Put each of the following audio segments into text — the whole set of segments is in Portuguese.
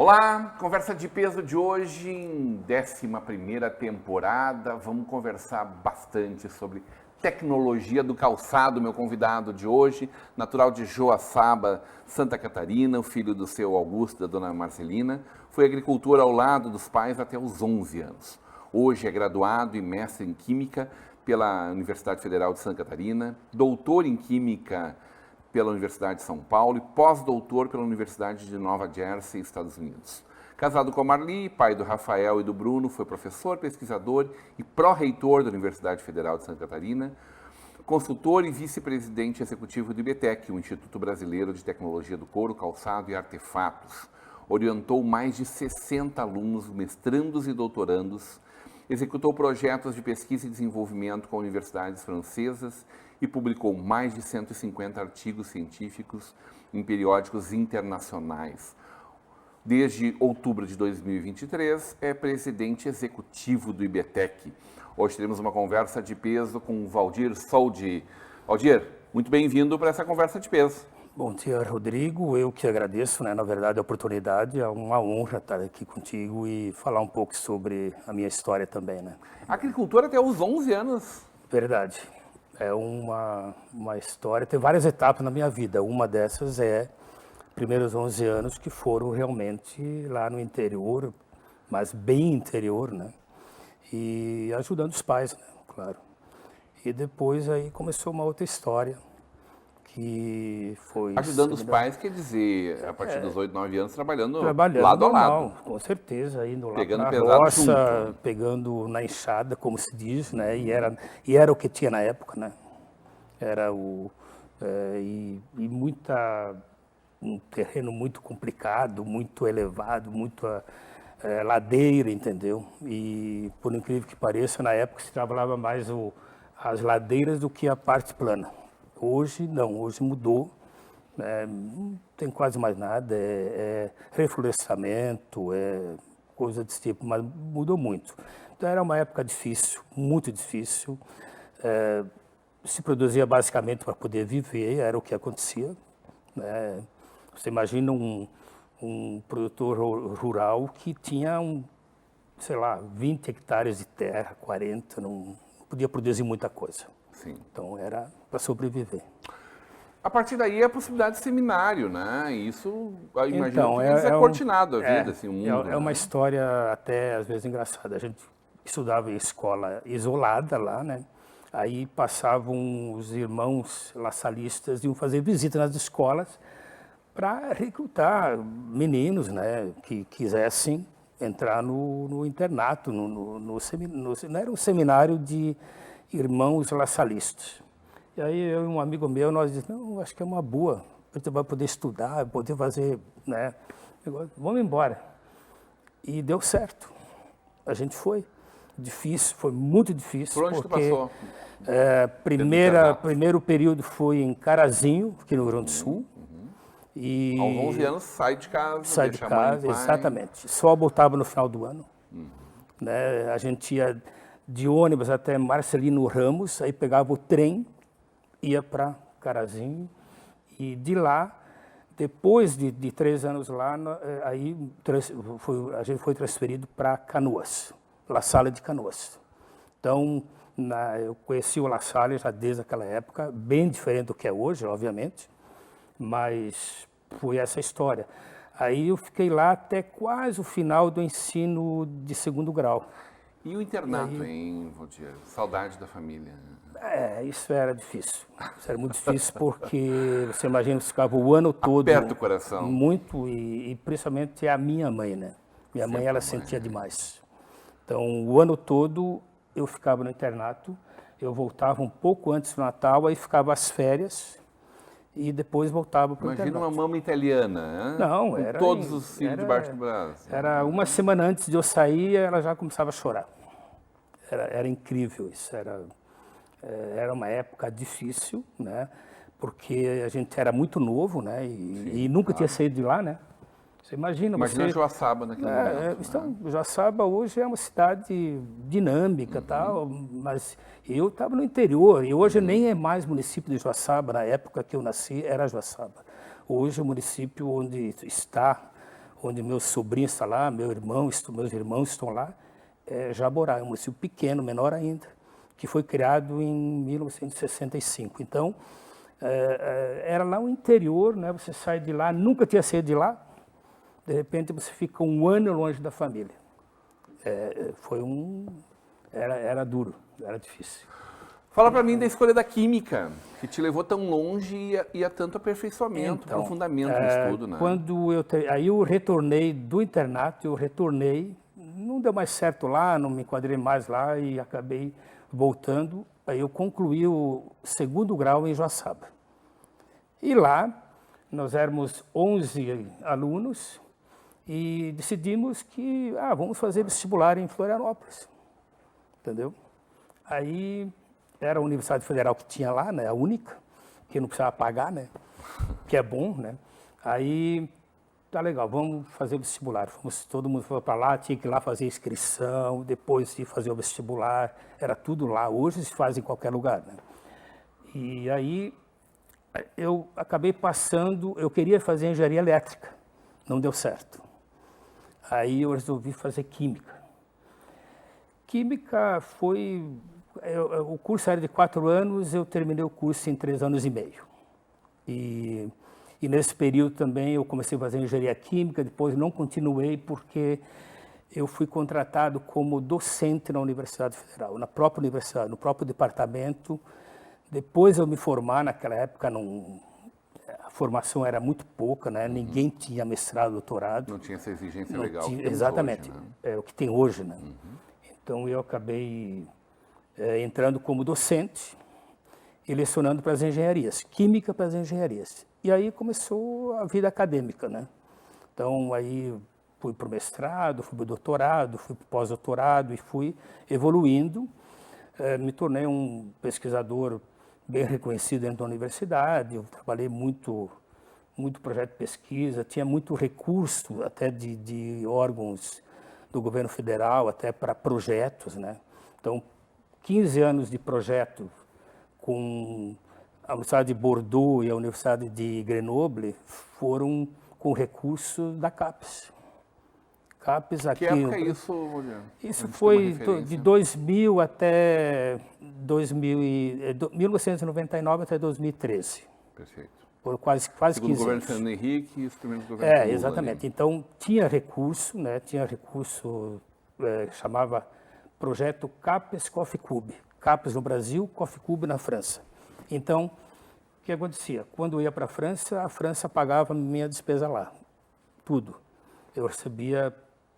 Olá, conversa de peso de hoje em 11ª temporada. Vamos conversar bastante sobre tecnologia do calçado. Meu convidado de hoje, natural de Joaçaba, Santa Catarina, o filho do seu Augusto, da dona Marcelina, foi agricultor ao lado dos pais até os 11 anos. Hoje é graduado e mestre em Química pela Universidade Federal de Santa Catarina, doutor em Química pela Universidade de São Paulo e pós-doutor pela Universidade de Nova Jersey, Estados Unidos. Casado com a Marli, pai do Rafael e do Bruno, foi professor, pesquisador e pró-reitor da Universidade Federal de Santa Catarina, consultor e vice-presidente executivo do IBTEC, o Instituto Brasileiro de Tecnologia do Couro, Calçado e Artefatos. Orientou mais de 60 alunos, mestrandos e doutorandos, executou projetos de pesquisa e desenvolvimento com universidades francesas e publicou mais de 150 artigos científicos em periódicos internacionais. Desde outubro de 2023, é presidente executivo do IBTEC. Hoje teremos uma conversa de peso com o Valdir Soldi. Valdir, muito bem-vindo para essa conversa de peso. Bom dia, Rodrigo. Eu que agradeço, na verdade, a oportunidade. É uma honra estar aqui contigo e falar um pouco sobre a minha história também, né? Agricultor até os 11 anos. Verdade. É uma história, tem várias etapas na minha vida. Uma dessas é primeiros 11 anos que foram realmente lá no interior, mas bem interior, né? E ajudando os pais, né? Claro. E depois aí começou uma outra história, que foi... Ajudando os pais, quer dizer, a partir dos 8, 9 anos, trabalhando lado normal, a lado. Com certeza, indo lá Pegando na pesado roça, junto. pegando na enxada, como se diz, né? E era o que tinha na época, né? Era um terreno muito complicado, muito elevado, muita ladeira, entendeu? E, por incrível que pareça, na época se trabalhava mais as ladeiras do que a parte plana. Hoje não, hoje mudou, não tem quase mais nada, reflorestamento, coisa desse tipo, mas mudou muito. Então era uma época difícil, muito difícil, se produzia basicamente para poder viver, era o que acontecia, né? Você imagina um produtor rural que tinha, sei lá, 20 hectares de terra, 40, não podia produzir muita coisa. Sim. Então era para sobreviver. A partir daí é a possibilidade de seminário, né? Isso, eu imagino Então, que é cortinado a vida, assim, o mundo. É uma história até às vezes engraçada. A gente estudava em escola isolada lá, né? Aí passavam os irmãos laçalistas, iam fazer visita nas escolas para recrutar meninos, né? Que quisessem entrar no internato, não era um seminário de irmãos laçalistas. E aí eu e um amigo meu, nós dissemos, não, acho que é uma boa, a gente vai poder estudar, poder fazer, né? Vamos embora. E deu certo. A gente foi. Difícil, foi muito difícil. Por onde porque, tu passou? Primeiro período foi em Carazinho, aqui no Rio Grande do Sul. E aos 11 anos sai de casa, sai de casa, exatamente. Só voltava no final do ano. Né? A gente ia de ônibus até Marcelino Ramos, aí pegava o trem, ia para Carazinho, e de lá, depois de 3 anos lá, aí a gente foi transferido para Canoas, La Salle de Canoas. Então, eu conheci o La Salle já desde aquela época, bem diferente do que é hoje, obviamente, mas foi essa história. Aí eu fiquei lá até quase o final do ensino de 2º grau. E o internato, hein, Valdir? Saudade da família. Isso era difícil. Isso era muito difícil porque, você imagina, você ficava o ano todo... Aperta o coração. Muito, e principalmente a minha mãe, né? Minha mãe, ela sentia demais. Então, o ano todo eu ficava no internato, eu voltava um pouco antes do Natal, aí ficava as férias e depois voltava para o internato. Imagina uma mama italiana, né? Não, com todos os filhos debaixo do braço. Era uma semana antes de eu sair, ela já começava a chorar. Era incrível isso, era uma época difícil, né? Porque a gente era muito novo, né? E nunca tinha saído de lá, né? Você imagina Joaçaba naquele momento. Então, Joaçaba hoje é uma cidade dinâmica, tal, mas eu estava no interior, e hoje nem é mais município de Joaçaba. Na época que eu nasci, era Joaçaba. Hoje o município onde está onde meus sobrinhos estão lá, meus irmãos estão lá, é Jaborá, é um município pequeno, menor ainda, que foi criado em 1965. Então, era lá o interior, né? Você sai de lá, nunca tinha saído de lá, de repente você fica um ano longe da família. Era duro, era difícil. Fala para mim da escolha da química, que te levou tão longe e a tanto aperfeiçoamento, Então, aprofundamento no estudo, né? Aí eu retornei do internato, não deu mais certo lá, não me enquadrei mais lá e acabei voltando. Aí eu concluí o 2º grau em Joaçaba. E lá nós éramos 11 alunos e decidimos que vamos fazer vestibular em Florianópolis, entendeu? Aí era a Universidade Federal que tinha lá, né, a única, que não precisava pagar, né, que é bom, né. Aí, tá legal, vamos fazer o vestibular. Todo mundo foi para lá, tinha que ir lá fazer inscrição, depois de fazer o vestibular, era tudo lá. Hoje se faz em qualquer lugar, né. E aí eu acabei passando, eu queria fazer engenharia elétrica, não deu certo. Aí eu resolvi fazer química. Química o curso era de 4 anos, eu terminei o curso em 3 anos e meio. E nesse período também eu comecei a fazer engenharia química, depois não continuei porque eu fui contratado como docente na Universidade Federal, na própria universidade, no próprio departamento. Depois eu me formar, naquela época a formação era muito pouca, né? Ninguém tinha mestrado, doutorado. Não tinha essa exigência legal que temos exatamente, hoje, né? É o que tem hoje, né? Então eu acabei entrando como docente e lecionando para as engenharias, química para as engenharias. E aí começou a vida acadêmica, né? Então aí fui para o mestrado, fui para o doutorado, fui para o pós-doutorado e fui evoluindo. Me tornei um pesquisador bem reconhecido dentro da universidade. Eu trabalhei muito projeto de pesquisa, tinha muito recurso até de órgãos do governo federal, até para projetos, né? Então, 15 anos de projeto com a Universidade de Bordeaux e a Universidade de Grenoble foram com recurso da CAPES. CAPES aqui... Que época é isso, Rogério? Isso foi de 2000 até 1999 até 2013. Perfeito. Por quase 15 anos. Segundo o governo Fernando Henrique e os primeiros governos Lula, exatamente. Ali. Então, tinha recurso, né? Tinha recurso, chamava Projeto CAPES Coffee Cube. CAPES no Brasil, Coffee Cube na França. Então, o que acontecia? Quando eu ia para a França pagava minha despesa lá. Tudo. Eu recebia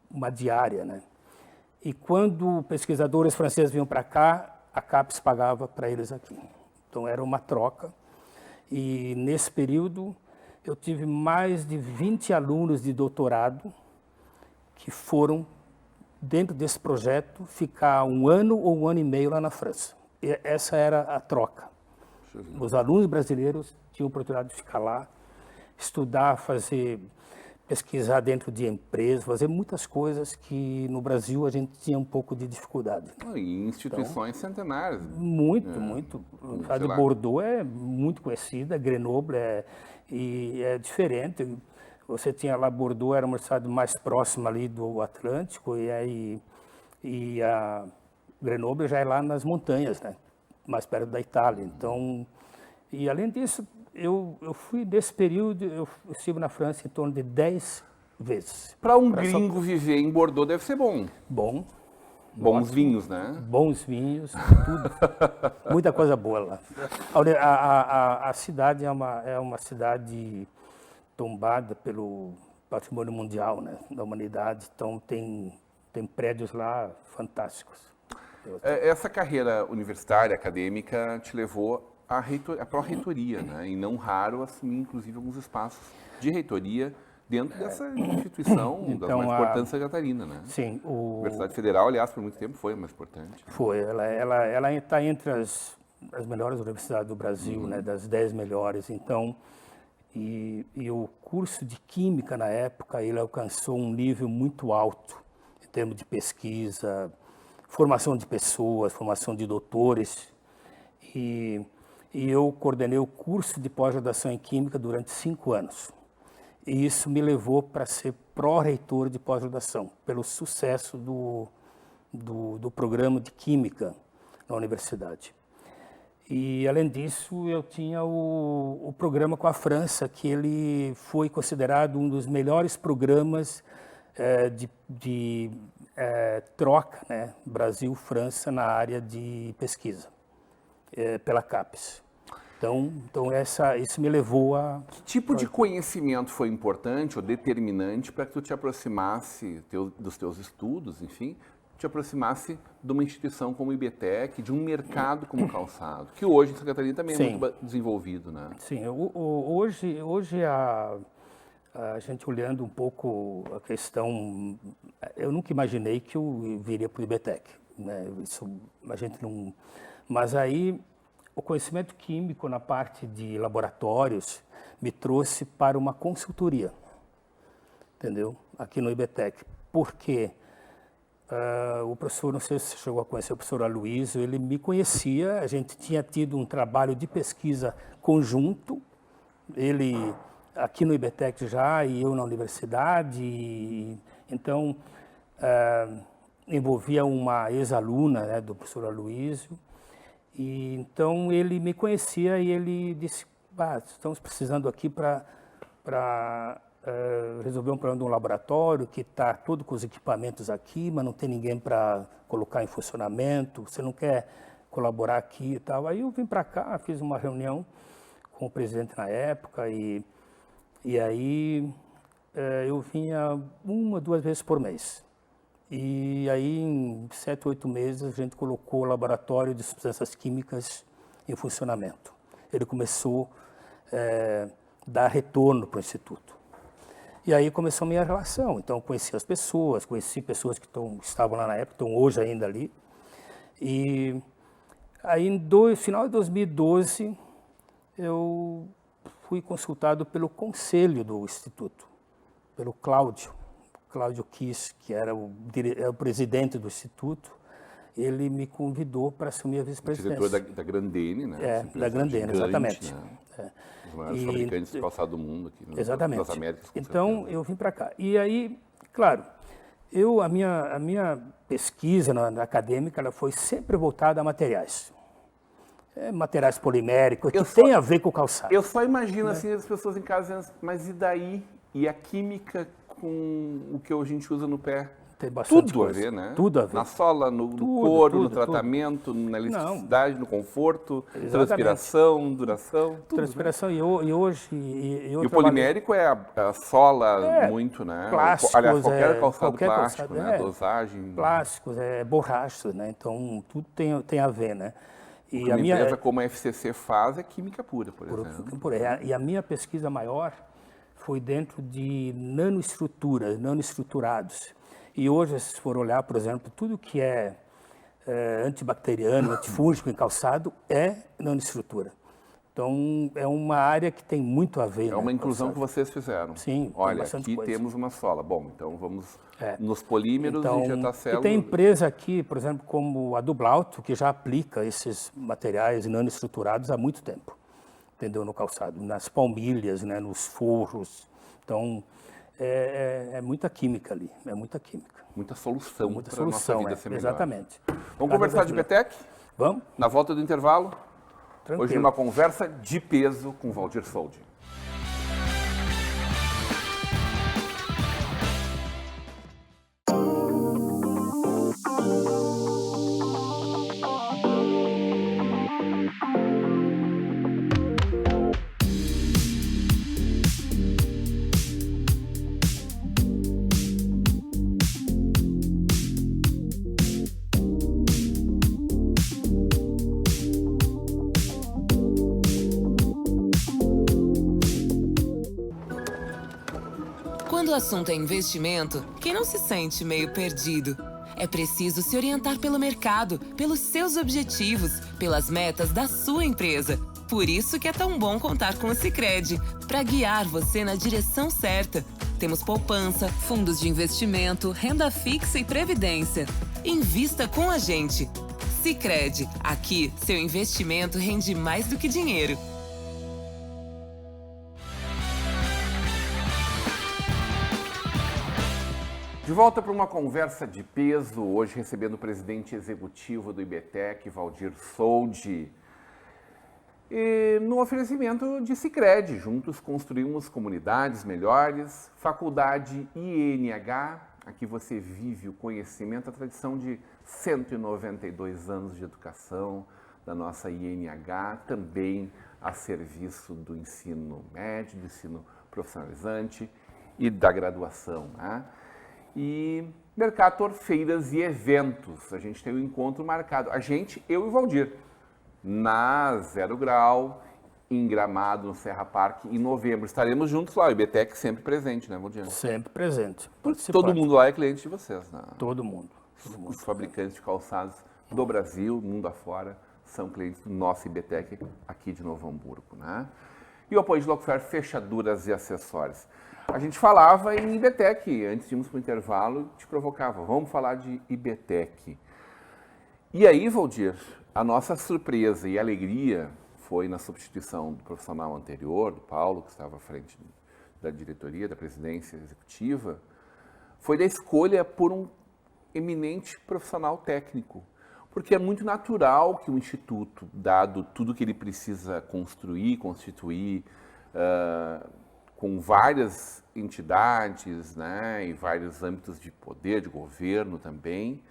uma diária, né? E quando pesquisadores franceses vinham para cá, a CAPES pagava para eles aqui. Então, era uma troca. E nesse período, eu tive mais de 20 alunos de doutorado que foram, dentro desse projeto, ficar 1 ano ou 1 ano e meio lá na França. E essa era a troca. Os alunos brasileiros tinham a oportunidade de ficar lá, estudar, pesquisar dentro de empresas, fazer muitas coisas que no Brasil a gente tinha um pouco de dificuldade. E instituições centenárias. Muito. A Universidade de Bordeaux é muito conhecida, Grenoble e é diferente. Você tinha lá, Bordeaux era uma cidade mais próxima ali do Atlântico e a Grenoble já é lá nas montanhas, né? Mais perto da Itália. Então, e além disso, eu fui, nesse período, eu estive na França em torno de 10 vezes. Para um gringo viver em Bordeaux deve ser bom. Bom. Bons vinhos, né? Bons vinhos, tudo. Muita coisa boa lá. A cidade é uma cidade tombada pelo patrimônio mundial, né, da humanidade. Então, tem prédios lá fantásticos. Essa carreira universitária, acadêmica, te levou à pró-reitoria, né? E não raro assumir, inclusive, alguns espaços de reitoria dentro dessa instituição então, das mais importantes da Catarina, né? Sim. A Universidade Federal, aliás, por muito tempo foi a mais importante. Foi. Ela está entre as melhores universidades do Brasil, né? Das 10 melhores. Então, e o curso de Química, na época, ele alcançou um nível muito alto em termos de pesquisa, formação de pessoas, formação de doutores. E eu coordenei o curso de pós-graduação em Química durante 5 anos. E isso me levou para ser pró-reitor de pós-graduação, pelo sucesso do programa de Química na universidade. E, além disso, eu tinha o programa com a França, que ele foi considerado um dos melhores programas de troca, né, Brasil-França na área de pesquisa, pela CAPES. Então isso me levou a... Que tipo de conhecimento foi importante ou determinante para que tu te aproximasse dos teus estudos, enfim, te aproximasse de uma instituição como o IBTEC, de um mercado como o calçado, que hoje em Santa Catarina também é muito desenvolvido, né? Sim, hoje a gente olhando um pouco a questão, eu nunca imaginei que eu viria para o IBTEC, né? Isso a gente não... Mas aí o conhecimento químico na parte de laboratórios me trouxe para uma consultoria, entendeu? Aqui no IBTEC. Por quê? O professor, não sei se você chegou a conhecer o professor Aloysio, ele me conhecia, a gente tinha tido um trabalho de pesquisa conjunto, ele aqui no IBTEC já e eu na universidade, então envolvia uma ex-aluna, né, do professor Aloysio, e então ele me conhecia e ele disse, estamos precisando aqui para resolver um problema de um laboratório que está todo com os equipamentos aqui, mas não tem ninguém para colocar em funcionamento, você não quer colaborar aqui e tal. Aí eu vim para cá, fiz uma reunião com o presidente na época e aí eu vinha 1 ou 2 vezes por mês. E aí em 7, 8 meses a gente colocou o laboratório de substâncias químicas em funcionamento. Ele começou a dar retorno para o Instituto. E aí começou a minha relação, então conheci as pessoas, conheci pessoas que estavam lá na época, estão hoje ainda ali. E aí no final de 2012 eu fui consultado pelo conselho do Instituto, pelo Cláudio Kiss, que era o presidente do Instituto. Ele me convidou para assumir a vice-presidência. Diretor da Grandene, né? Da Grandene, exatamente. Né? Os maiores fabricantes de calçado do mundo aqui, exatamente. Nas Américas. Então, eu vim para cá. E aí, claro, a minha pesquisa na acadêmica ela foi sempre voltada a materiais. Materiais poliméricos, que tem a ver com o calçado. Eu só imagino, assim, as pessoas em casa dizendo, mas e daí? E a química com o que a gente usa no pé? Tem bastante tudo coisa. A ver, né? Tudo a ver. Na sola, no couro, no tratamento, na elasticidade, no conforto, transpiração, duração, tudo. Transpiração, né? E hoje... E o polimérico é a sola muito, né? Plásticos, aliás, qualquer calçado plástico, né? Dosagem... Plásticos, borrachas, né? Então, tudo tem a ver, né? E a minha empresa como a FCC faz é química pura, por exemplo. E a minha pesquisa maior foi dentro de nanoestruturas, nanoestruturados. E hoje, se for olhar, por exemplo, tudo que é antibacteriano, antifúngico em calçado é nanoestrutura. Então, é uma área que tem muito a ver. É uma inclusão que vocês fizeram. Sim, olha, aqui coisa. Temos uma sola. Bom, então vamos nos polímeros injetar células. E tem empresa aqui, por exemplo, como a Dublauto, que já aplica esses materiais nanoestruturados há muito tempo, entendeu? No calçado, nas palmilhas, né, nos forros. Então, é muita química ali, é muita química. Muita solução para a nossa vida ser melhor. Exatamente. Vamos conversar de IBTEC? Vamos. Na volta do intervalo? Tranquilo. Hoje numa conversa de peso com Valdir Soldi. Quando o assunto é investimento, quem não se sente meio perdido? É preciso se orientar pelo mercado, pelos seus objetivos, pelas metas da sua empresa. Por isso que é tão bom contar com o Sicredi, para guiar você na direção certa. Temos poupança, fundos de investimento, renda fixa e previdência. Invista com a gente. Sicredi, aqui seu investimento rende mais do que dinheiro. De volta para uma conversa de peso, hoje recebendo o presidente executivo do IBTEC, Valdir Soldi, e no oferecimento de Sicredi. Juntos construímos comunidades melhores. Faculdade INH, aqui você vive o conhecimento, a tradição de 192 anos de educação da nossa INH, também a serviço do ensino médio, do ensino profissionalizante e da graduação, né? E Mercator, feiras e eventos. A gente tem um encontro marcado. Eu e o Valdir, na Zero Grau, em Gramado, no Serra Parque, em novembro. Estaremos juntos lá, o IBTEC sempre presente, né, Valdir? Sempre presente. Todo mundo lá é cliente de vocês, né? Todo mundo. Os fabricantes de calçados do Brasil, mundo afora, são clientes do nosso IBTEC aqui de Novo Hamburgo, né? E o apoio de Locofer, fechaduras e acessórios. A gente falava em IBTEC, antes de irmos para o intervalo, te provocava, vamos falar de IBTEC. E aí, Valdir, a nossa surpresa e alegria foi na substituição do profissional anterior, do Paulo, que estava à frente da diretoria, da presidência executiva, foi da escolha por um eminente profissional técnico. Porque é muito natural que o Instituto, dado tudo que ele precisa construir, constituir, com várias entidades, né, em vários âmbitos de poder, de governo também,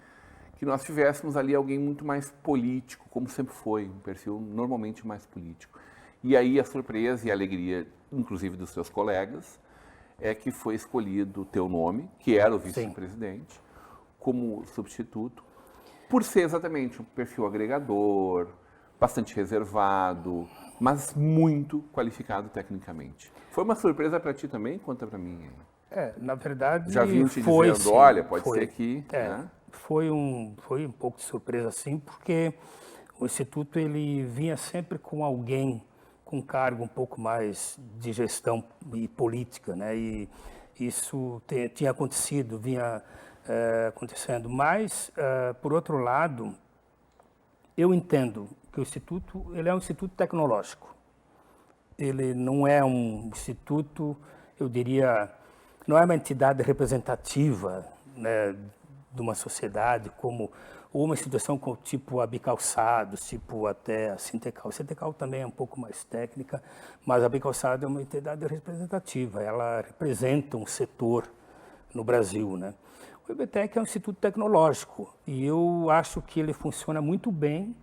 que nós tivéssemos ali alguém muito mais político, como sempre foi, um perfil normalmente mais político. E aí a surpresa e a alegria, inclusive dos seus colegas, é que foi escolhido o teu nome, que era o vice-presidente, como substituto, por ser exatamente um perfil agregador, bastante reservado, mas muito qualificado tecnicamente. Foi uma surpresa para ti também? Conta para mim. Na verdade, já vinham te foi, dizendo, sim, olha, pode foi. ser que... né? Foi um pouco de surpresa, sim, porque o Instituto ele vinha sempre com alguém com cargo um pouco mais de gestão e política, né? E isso tinha acontecido, vinha acontecendo. Mas, por outro lado, eu entendo que o Instituto ele é um instituto tecnológico. Ele não é um instituto, eu diria, não é uma entidade representativa, né, de uma sociedade ou uma instituição como tipo a Bicalçados, tipo até a Sintecal. A Sintecal também é um pouco mais técnica, mas a Bicalçados é uma entidade representativa, ela representa um setor no Brasil, né? O IBTEC é um instituto tecnológico e eu acho que ele funciona muito bem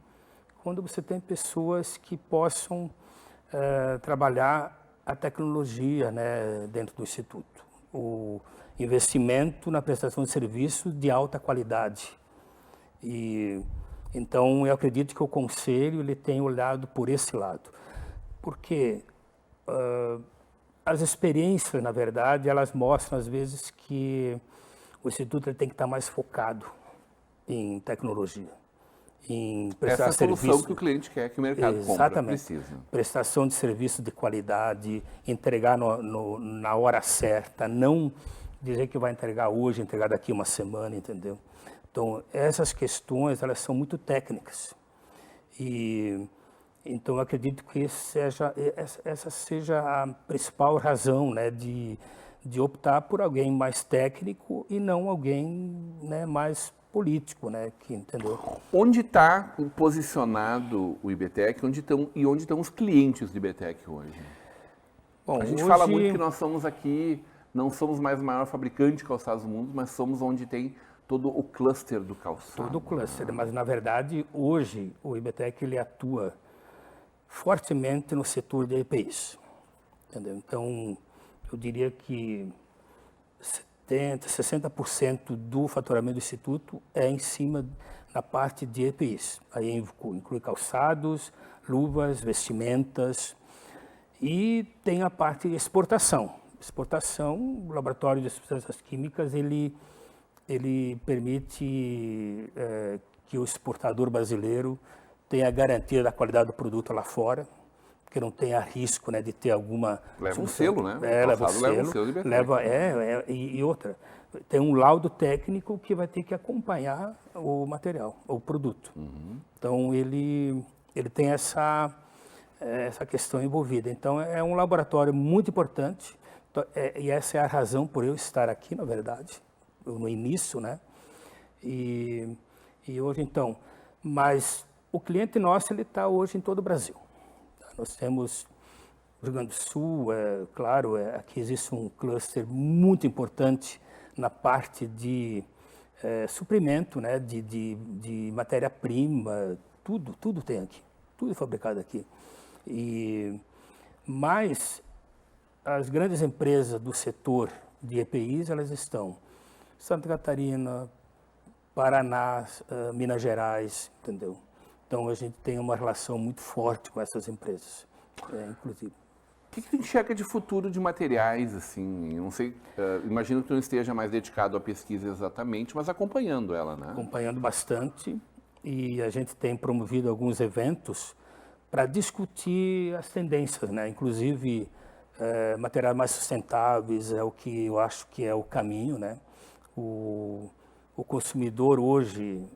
quando você tem pessoas que possam trabalhar a tecnologia, né, dentro do instituto. O investimento na prestação de serviços de alta qualidade. E então eu acredito que o conselho ele tem olhado por esse lado, porque as experiências, na verdade, elas mostram às vezes que o instituto ele tem que estar mais focado em tecnologia, em prestar essa serviço. solução que o cliente quer, que o mercado compra, precisa. Prestação de serviço de qualidade, entregar na hora certa, não dizer que vai entregar hoje, entregar daqui uma semana, entendeu? Então, essas questões, elas são muito técnicas. E então, eu acredito que essa seja a principal razão, né, de optar por alguém mais técnico e não alguém, né, mais político, né, que, entendeu? Onde está posicionado o IBTEC onde estão os clientes do IBTEC hoje? Bom, a gente fala muito que nós somos aqui, não somos mais o maior fabricante de calçados do mundo, mas somos onde tem todo o cluster do calçado. Todo o cluster, mas na verdade hoje o IBTEC ele atua fortemente no setor de EPIs, entendeu? Então eu diria que 60% do faturamento do Instituto é em cima na parte de EPIs. Aí inclui calçados, luvas, vestimentas e tem a parte de exportação. Exportação, o laboratório de substâncias químicas, ele permite que o exportador brasileiro tenha a garantia da qualidade do produto lá fora, que não tenha risco, né, de ter alguma... Leva um selo, né? Leva um selo. E outra, tem um laudo técnico que vai ter que acompanhar o material, o produto. Então, ele tem essa questão envolvida. Então, é um laboratório muito importante, e essa é a razão por eu estar aqui, na verdade, no início, né? E hoje, então, mas o cliente nosso, ele está hoje em todo o Brasil. Nós temos o Rio Grande do Sul, claro, aqui existe um cluster muito importante na parte de suprimento, né, de matéria-prima, tudo tem aqui, tudo é fabricado aqui. Mas as grandes empresas do setor de EPIs, elas estão em Santa Catarina, Paraná, Minas Gerais, entendeu? Então a gente tem uma relação muito forte com essas empresas, inclusive. O que tu enxerga de futuro de materiais, assim? Eu não sei, imagino que tu não esteja mais dedicado à pesquisa exatamente, mas acompanhando ela, né? Acompanhando bastante, e a gente tem promovido alguns eventos para discutir as tendências, né? Inclusive, materiais mais sustentáveis é o que eu acho que é o caminho, né? O consumidor hoje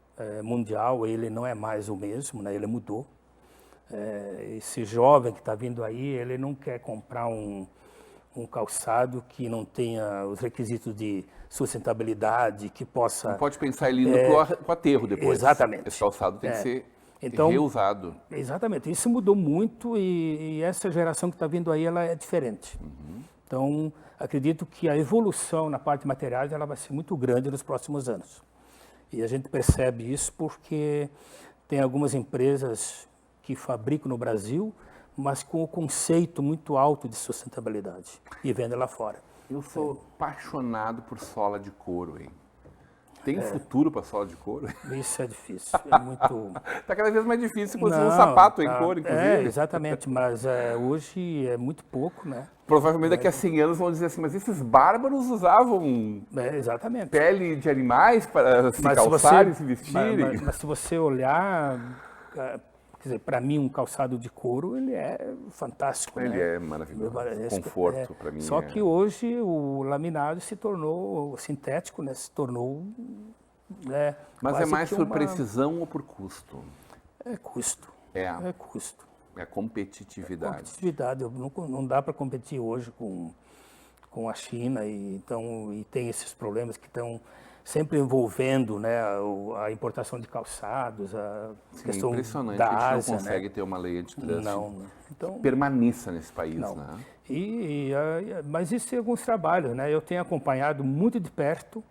mundial, ele não é mais o mesmo, né? Ele mudou. Esse jovem que está vindo aí, ele não quer comprar um calçado que não tenha os requisitos de sustentabilidade, que possa... Não pode pensar ele indo para o aterro depois. Exatamente. Esse calçado tem que ser reusado. Exatamente. Isso mudou muito e essa geração que está vindo aí, ela é diferente. Então, acredito que a evolução na parte de materiais, ela vai ser muito grande nos próximos anos. E a gente percebe isso porque tem algumas empresas que fabricam no Brasil, mas com o conceito muito alto de sustentabilidade e vendem lá fora. Eu sou apaixonado por sola de couro, hein? Tem futuro para sola de couro? Isso é difícil, é muito... Está cada vez mais difícil conseguir um sapato em couro, inclusive. Exatamente, mas hoje é muito pouco, né? Provavelmente daqui a 100 anos vão dizer assim, mas esses bárbaros usavam exatamente. pele de animais para se calçarem e se vestirem. Mas se você olhar, quer dizer, para mim um calçado de couro, ele é fantástico, Ele né? é maravilhoso, conforto para mim. Só que hoje o laminado se tornou sintético, né? Se tornou... Mas é mais por precisão ou por custo? É custo. É custo. É competitividade. Competitividade. Não dá para competir hoje com a China e tem esses problemas que estão sempre envolvendo, né, a importação de calçados, a questão impressionante, da a gente Ásia, não consegue né? ter uma lei antitrust Então, que permaneça nesse país, não. né? Mas existem alguns trabalhos, né? Eu tenho acompanhado muito de perto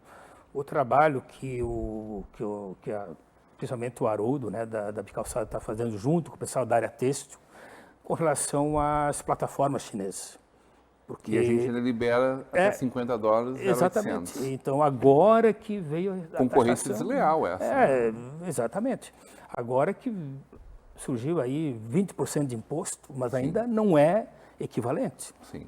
o trabalho principalmente o Haroldo, né, da Bicalçada está fazendo junto com o pessoal da área têxtil com relação às plataformas chinesas. Porque E a gente ainda libera até $50, exatamente. 0,800. Então, agora que veio a Concorrência taxação, desleal essa. Exatamente. Agora que surgiu aí 20% de imposto, mas ainda não é equivalente. Sim.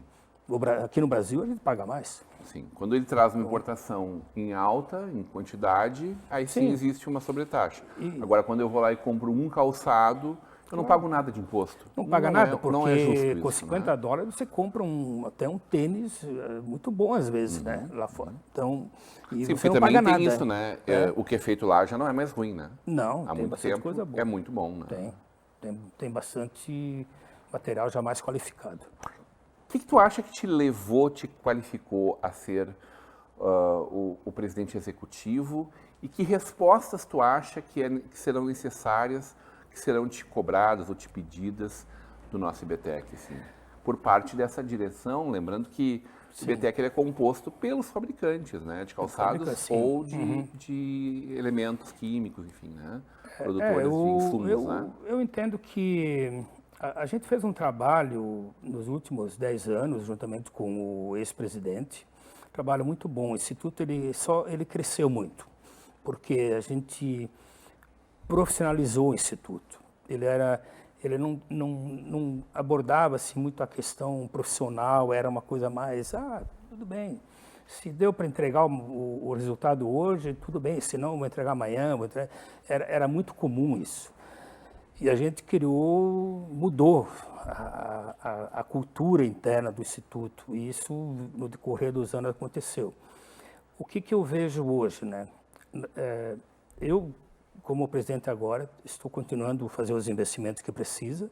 Aqui no Brasil, a gente paga mais. Sim. Quando ele traz uma importação em alta, em quantidade, aí sim existe uma sobretaxa. Agora, quando eu vou lá e compro um calçado, eu não pago nada de imposto. Não paga nada, porque não é justo isso, com $50 você compra até um tênis muito bom, às vezes, né, lá fora. Então, Sim, você porque não também paga tem nada. isso, né? O que é feito lá já não é mais ruim, né? Não, Há tem muito bastante tempo coisa boa. é muito bom, né? Tem bastante material já mais qualificado. O que tu acha que te qualificou a ser o presidente executivo e que respostas tu acha que serão necessárias, que serão te cobradas ou te pedidas do nosso IBTEC, assim, por parte dessa direção, lembrando que o IBTEC ele é composto pelos fabricantes, né, de calçados ou de elementos químicos, enfim, né, produtores de insumos, né? Eu entendo que a gente fez um trabalho nos últimos 10 anos, juntamente com o ex-presidente, trabalho muito bom. O Instituto ele cresceu muito, porque a gente profissionalizou o Instituto. Ele não abordava assim, muito a questão profissional, era uma coisa mais, tudo bem, se deu para entregar o resultado hoje, tudo bem, se não, vou entregar amanhã. Era muito comum isso. E a gente mudou a cultura interna do Instituto, e isso no decorrer dos anos aconteceu. O que eu vejo hoje, né? Eu, como presidente agora, estou continuando a fazer os investimentos que precisa,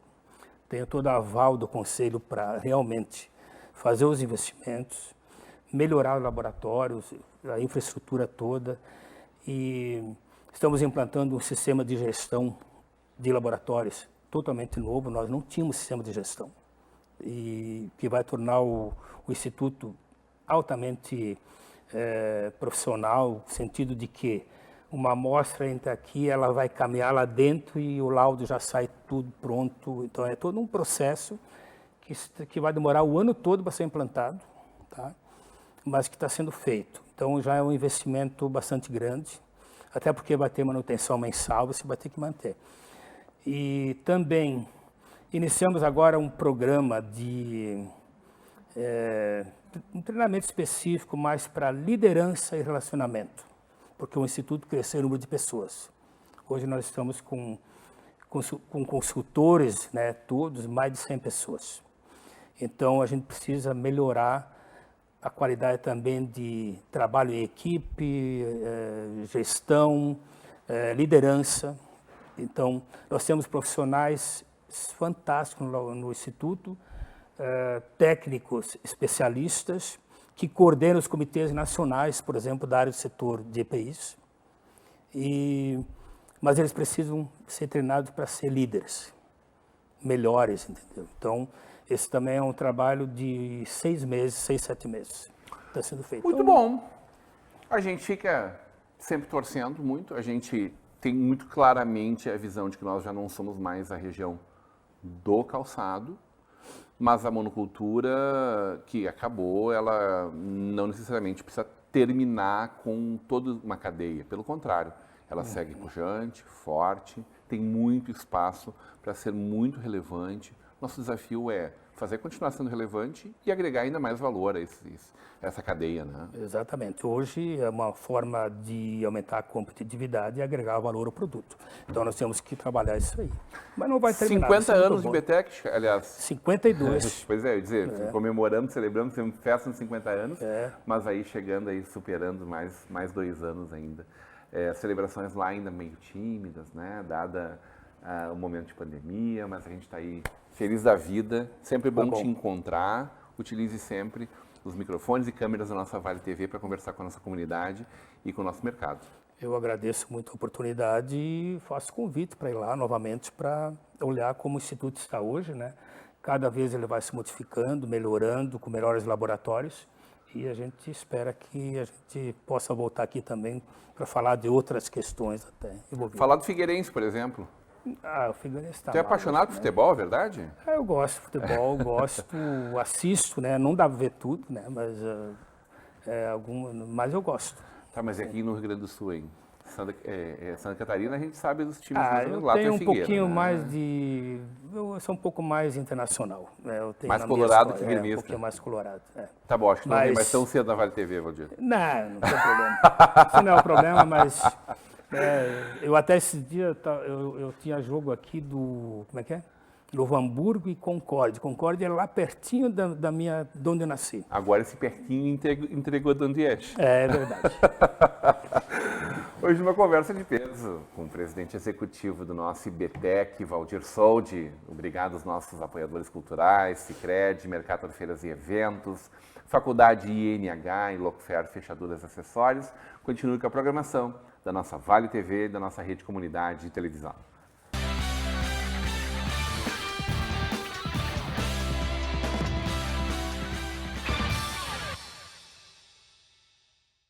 tenho todo o aval do Conselho para realmente fazer os investimentos, melhorar os laboratórios, a infraestrutura toda. E estamos implantando um sistema de gestão de laboratórios totalmente novo. Nós não tínhamos sistema de gestão. E que vai tornar o Instituto altamente profissional, no sentido de que uma amostra entra aqui, ela vai caminhar lá dentro e o laudo já sai tudo pronto. Então, é todo um processo que vai demorar o ano todo para ser implantado, tá? Mas que está sendo feito. Então, já é um investimento bastante grande, até porque vai ter manutenção mensal, você vai ter que manter. E também iniciamos agora um programa de um treinamento específico mais para liderança e relacionamento, porque o Instituto cresceu o número de pessoas. Hoje nós estamos com consultores, né, todos, mais de 100 pessoas. Então a gente precisa melhorar a qualidade também de trabalho em equipe, gestão, liderança. Então nós temos profissionais fantásticos no Instituto, técnicos especialistas que coordenam os comitês nacionais, por exemplo, da área do setor de EPIs, mas eles precisam ser treinados para ser líderes, melhores, entendeu? Então, esse também é um trabalho de 6 meses, 6, 7 meses, está sendo feito. Muito bom. A gente fica sempre torcendo muito, a gente tem muito claramente a visão de que nós já não somos mais a região do calçado, mas a monocultura que acabou, ela não necessariamente precisa terminar com toda uma cadeia. Pelo contrário, ela segue pujante, forte, tem muito espaço para ser muito relevante. Nosso desafio é fazer continuar sendo relevante e agregar ainda mais valor a essa cadeia, né? Exatamente. Hoje é uma forma de aumentar a competitividade e agregar valor ao produto. Então nós temos que trabalhar isso aí. Mas não vai terminar. 50 anos de BTEC, aliás. 52. Pois é, eu ia dizer, comemorando, celebrando, fizemos festa nos 50 anos, mas aí chegando aí, superando mais 2 anos ainda. Celebrações lá ainda meio tímidas, né? Dada o momento de pandemia, mas a gente está aí feliz da vida. Sempre bom te encontrar. Utilize sempre os microfones e câmeras da nossa Vale TV para conversar com a nossa comunidade e com o nosso mercado. Eu agradeço muito a oportunidade e faço convite para ir lá novamente para olhar como o Instituto está hoje, né? Cada vez ele vai se modificando, melhorando, com melhores laboratórios, e a gente espera que a gente possa voltar aqui também para falar de outras questões até envolvidas. Falar do Figueirense, por exemplo. O Figueirense está Tu é apaixonado por futebol, é verdade? Eu gosto de futebol, assisto, né? Não dá para ver tudo, né? Mas eu gosto. Tá, mas aqui no Rio Grande do Sul, hein? Santa Catarina, a gente sabe dos times lá. Eu tenho um Figueira, pouquinho né? mais de... Eu sou um pouco mais internacional. Né? Eu tenho mais colorado que Um gremista. pouquinho mais colorado. Tá bom, acho que não vem mais tão cedo na Vale TV, Valdir. Não tem problema. Isso não é o problema, mas... eu até esses dias, eu tinha jogo aqui do... Como é que é? Novo Hamburgo e Concórdia. Concórdia é lá pertinho de onde eu nasci. Agora esse pertinho entregou a Andiete. É verdade. Hoje uma conversa de peso com o presidente executivo do nosso IBTEC, Valdir Soldi. Obrigado aos nossos apoiadores culturais, Sicredi, Mercado de Feiras e Eventos, Faculdade INH e Locfer Fechaduras e Acessórios. Continue com a programação da nossa Vale TV e da nossa rede comunidade de televisão.